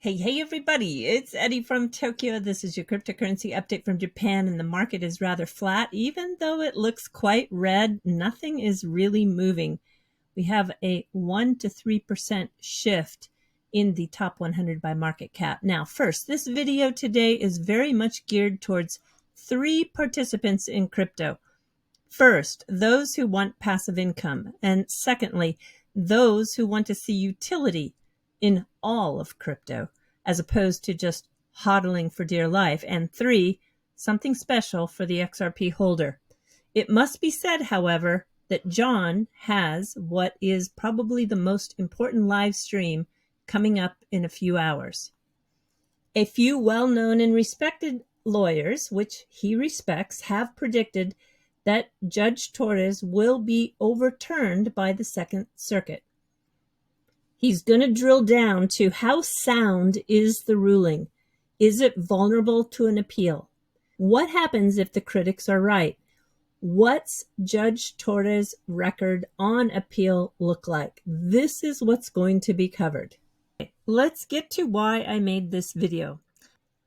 Hey everybody, it's Eddie from Tokyo. This is your cryptocurrency update from Japan, and the market is rather flat. Even though it looks quite red, nothing is really moving. We have a 1 to 3% shift in the top 100 by market cap. Now, first, this video today is very much geared towards 3 participants in crypto. First, those who want passive income, and secondly, those who want to see utility in all of crypto, as opposed to just hodling for dear life. And 3, something special for the XRP holder. It must be said, however, that John has what is probably the most important live stream coming up in a few hours. A few well-known and respected lawyers, which he respects, have predicted that Judge Torres will be overturned by the Second Circuit. He's going to drill down to how sound is the ruling. Is it vulnerable to an appeal? What happens if the critics are right? What's Judge Torres' record on appeal look like? This is what's going to be covered. Let's get to why I made this video.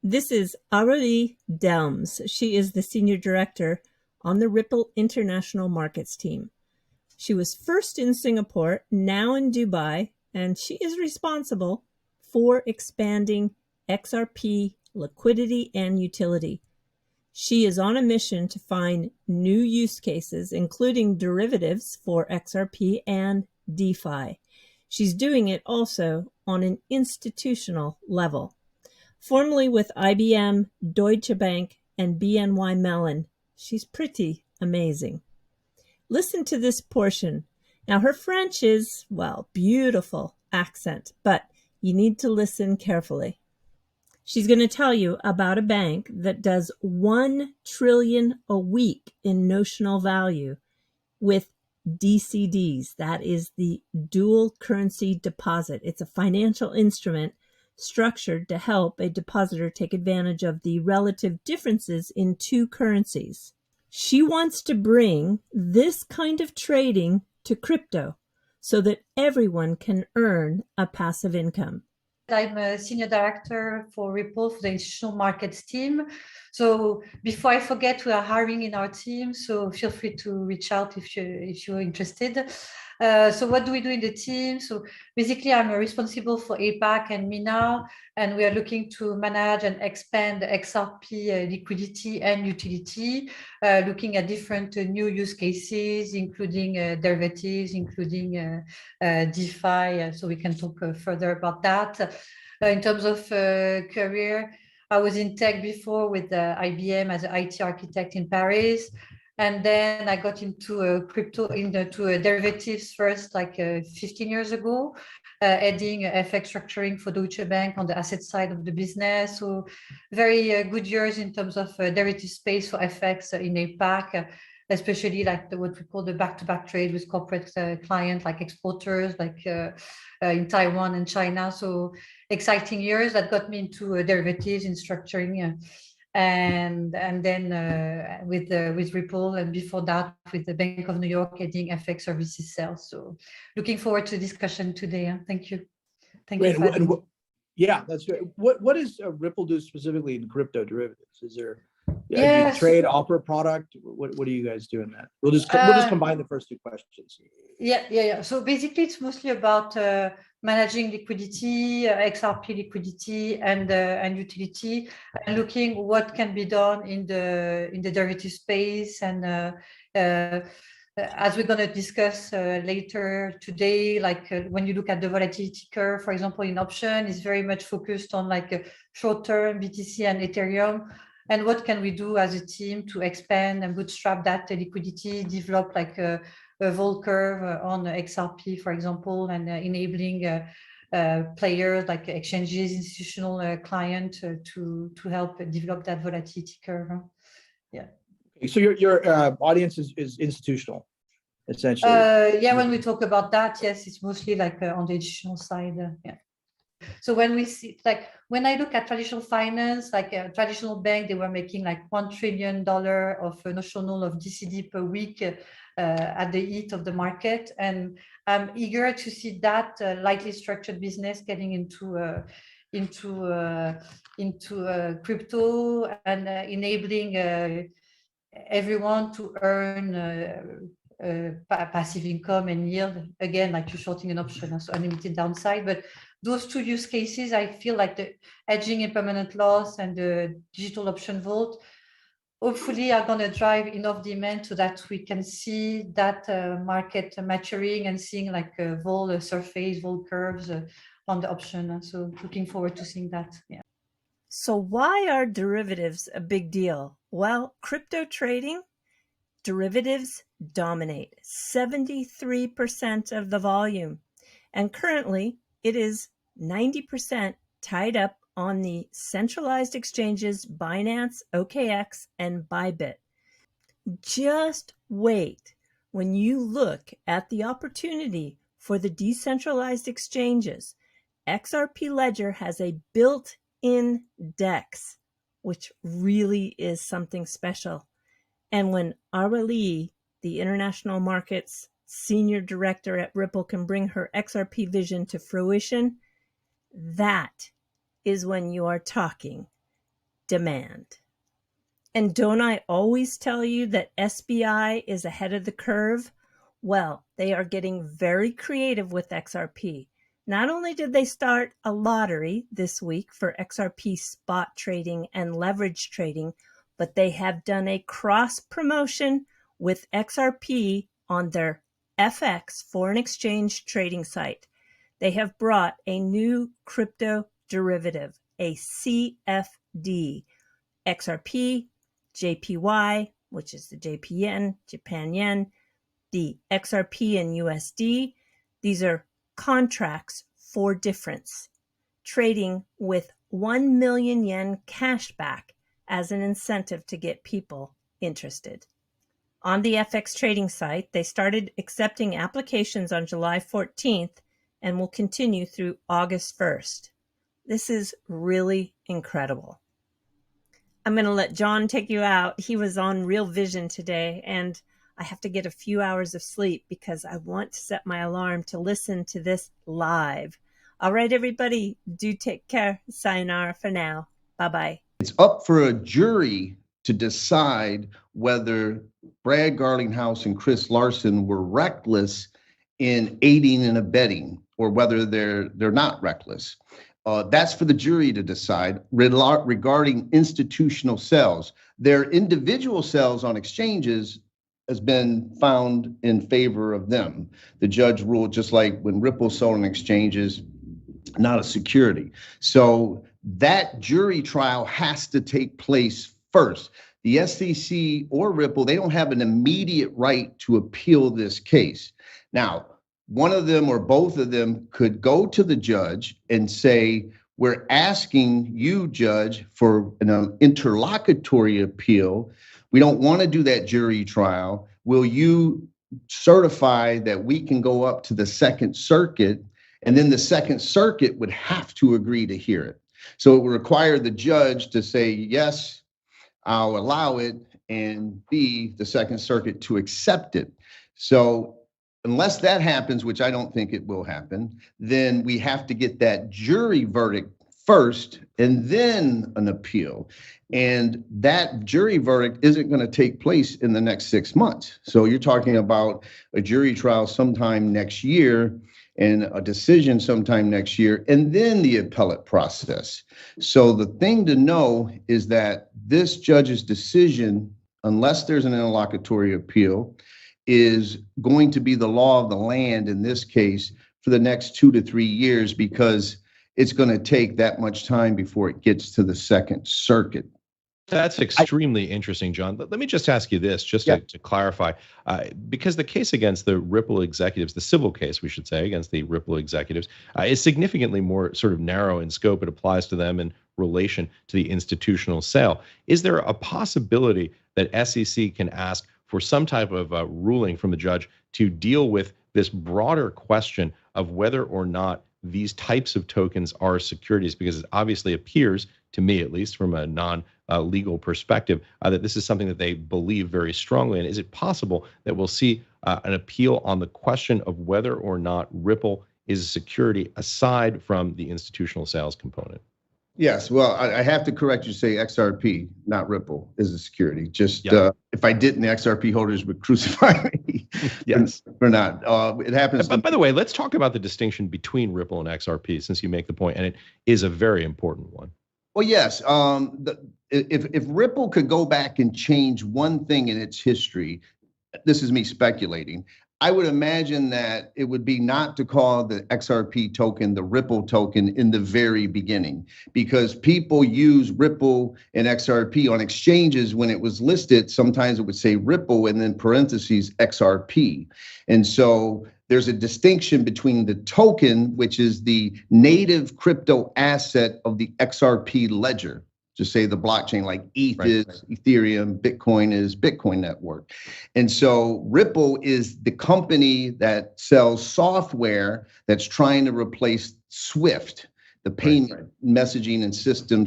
This is Aurélie Delmes. She is the Senior Director on the Ripple International Markets team. She was first in Singapore, now in Dubai, and she is responsible for expanding XRP liquidity and utility. She is on a mission to find new use cases, including derivatives for XRP and DeFi. She's doing it also on an institutional level. Formerly with IBM, Deutsche Bank, and BNY Mellon, she's pretty amazing. Listen to this portion. Now, her French is, well, beautiful accent, but you need to listen carefully. She's going to tell you about a bank that does 1 trillion a week in notional value with DCDs. That is the dual currency deposit. It's a financial instrument structured to help a depositor take advantage of the relative differences in 2 currencies. She wants to bring this kind of trading to crypto so that everyone can earn a passive income. I'm a senior director for Ripple for the institutional markets team. So before I forget, we are hiring in our team. So feel free to reach out if you're interested. So what do we do in the team? So basically, I'm responsible for APAC and MENA, and we are looking to manage and expand the XRP liquidity and utility, looking at different new use cases, including derivatives, including DeFi. So we can talk further about that. In terms of career, I was in tech before with IBM as an IT architect in Paris. And then I got into crypto, into derivatives first, like 15 years ago, adding FX structuring for Deutsche Bank on the asset side of the business. So very good years in terms of derivative space for FX in APAC, especially like what we call the back-to-back trade with corporate clients like exporters, like in Taiwan and China. So exciting years that got me into derivatives in structuring. And then with Ripple, and before that with the Bank of New York heading FX services sales. So looking forward to the discussion today. Thank you. Thank you. Yeah, that's great. What does Ripple do specifically in crypto derivatives? Is there do you trade, offer a product? What do you guys do in that? We'll just combine the first 2 questions. Yeah. So basically, it's mostly about managing liquidity, XRP liquidity, and utility, and looking what can be done in the derivative space. And as we're going to discuss later today, like when you look at the volatility curve, for example, in option, is very much focused on like short-term BTC and Ethereum. And what can we do as a team to expand and bootstrap that liquidity, develop like a vol curve on XRP, for example, and enabling players like exchanges, institutional clients to help develop that volatility curve. Yeah. Okay, so your audience is institutional, essentially. Yeah, when we talk about that, yes, it's mostly like on the institutional side. Yeah. So when we see, like, when I look at traditional finance, like a traditional bank, they were making like $1 trillion of notional of DCD per week at the heat of the market. And I'm eager to see that lightly structured business getting into crypto and enabling everyone to earn passive income and yield, again, like you're shorting an option, so unlimited downside. But those two use cases, I feel like the hedging impermanent loss and the digital option vault hopefully are going to drive enough demand so that we can see that market maturing and seeing like vol surface, vol curves on the option. So looking forward to seeing that. Yeah. So why are derivatives a big deal? Well, crypto trading, derivatives dominate 73% of the volume. And currently, it is 90% tied up on the centralized exchanges Binance, OKX, and Bybit. Just wait when you look at the opportunity for the decentralized exchanges. XRP Ledger has a built-in DEX, which really is something special. And when Aurélie, the international markets senior director at Ripple, can bring her XRP vision to fruition, that is when you are talking demand. And don't I always tell you that SBI is ahead of the curve? Well, they are getting very creative with XRP. Not only did they start a lottery this week for XRP spot trading and leverage trading, but they have done a cross promotion with XRP on their FX foreign exchange trading site. They have brought a new crypto derivative, a CFD, XRP, JPY, which is the JPY, Japan yen, the XRP and USD. These are contracts for difference, trading with 1 million yen cashback as an incentive to get people interested. On the FX trading site, they started accepting applications on July 14th and will continue through August 1st. This is really incredible. I'm going to let John take you out. He was on Real Vision today, and I have to get a few hours of sleep because I want to set my alarm to listen to this live. All right, everybody, do take care. Sayonara for now. Bye-bye. It's up for a jury to decide whether Brad Garlinghouse and Chris Larson were reckless in aiding and abetting, or whether they're not reckless. That's for the jury to decide. Regarding institutional sales, their individual sales on exchanges has been found in favor of them. The judge ruled, just like when Ripple sold on exchanges, not a security. So that jury trial has to take place first. The SEC or Ripple, they don't have an immediate right to appeal this case. Now, one of them or both of them could go to the judge and say, we're asking you, judge, for an interlocutory appeal. We don't want to do that jury trial. Will you certify that we can go up to the Second Circuit? And then the Second Circuit would have to agree to hear it. So it would require the judge to say, yes, I'll allow it, and B, the Second Circuit to accept it. So unless that happens, which I don't think it will happen, then we have to get that jury verdict first and then an appeal. And that jury verdict isn't going to take place in the next 6 months. So you're talking about a jury trial sometime next year and a decision sometime next year, and then the appellate process. So the thing to know is that this judge's decision, unless there's an interlocutory appeal, is going to be the law of the land in this case for the next 2 to 3 years, because it's going to take that much time before it gets to the Second Circuit. That's extremely interesting, John. Let me just ask you this, just to clarify, because the case against the Ripple executives, the civil case, we should say, against the Ripple executives, is significantly more sort of narrow in scope. It applies to them in relation to the institutional sale. Is there a possibility that SEC can ask for some type of ruling from the judge to deal with this broader question of whether or not these types of tokens are securities? Because it obviously appears, to me at least, from a non-legal perspective, that this is something that they believe very strongly in. Is it possible that we'll see an appeal on the question of whether or not Ripple is a security aside from the institutional sales component? Yes, well, I have to correct you, say XRP, not Ripple, is a security. Just if I didn't, the XRP holders would crucify me. Yes. For not. It happens. But by the way, let's talk about the distinction between Ripple and XRP, since you make the point, and it is a very important one. Well, yes. If Ripple could go back and change one thing in its history, this is me speculating, I would imagine that it would be not to call the XRP token the Ripple token in the very beginning, because people use Ripple and XRP on exchanges. When it was listed, sometimes it would say Ripple and then parentheses XRP. And so there's a distinction between the token, which is the native crypto asset of the XRP ledger. Just say the blockchain, like ETH is Ethereum, Bitcoin is Bitcoin network. And so Ripple is the company that sells software that's trying to replace Swift, the payment messaging and system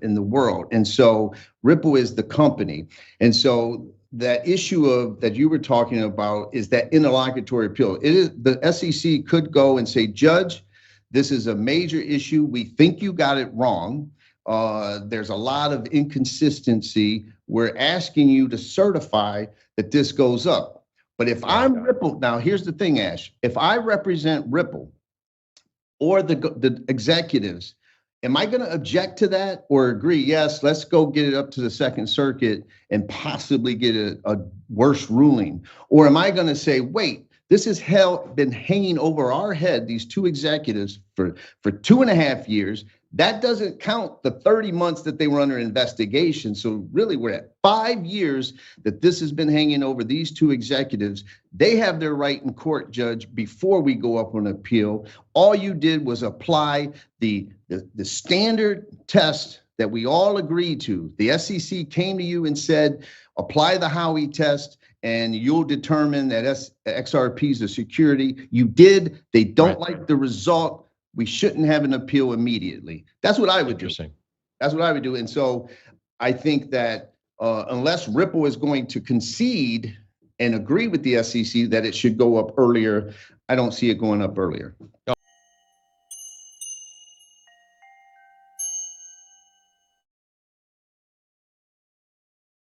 in the world. And so Ripple is the company. And so that issue of that you were talking about is that interlocutory appeal. It is, the SEC could go and say, Judge, this is a major issue. We think you got it wrong. There's a lot of inconsistency. We're asking you to certify that this goes up. But if I'm Ripple, now here's the thing, Ash, if I represent Ripple or the executives, am I going to object to that or agree, yes, let's go get it up to the Second Circuit and possibly get a worse ruling? Or am I going to say, wait, this has been hanging over our head, these two executives, for 2.5 years. That doesn't count the 30 months that they were under investigation. So really, we're at 5 years that this has been hanging over these two executives. They have their right in court, Judge, before we go up on appeal. All you did was apply the standard test that we all agreed to. The SEC came to you and said, apply the Howey test, and you'll determine that XRP is a security. You did. They don't like the result. We shouldn't have an appeal immediately. That's what I would do. That's what I would do. And so I think that unless Ripple is going to concede and agree with the SEC that it should go up earlier, I don't see it going up earlier.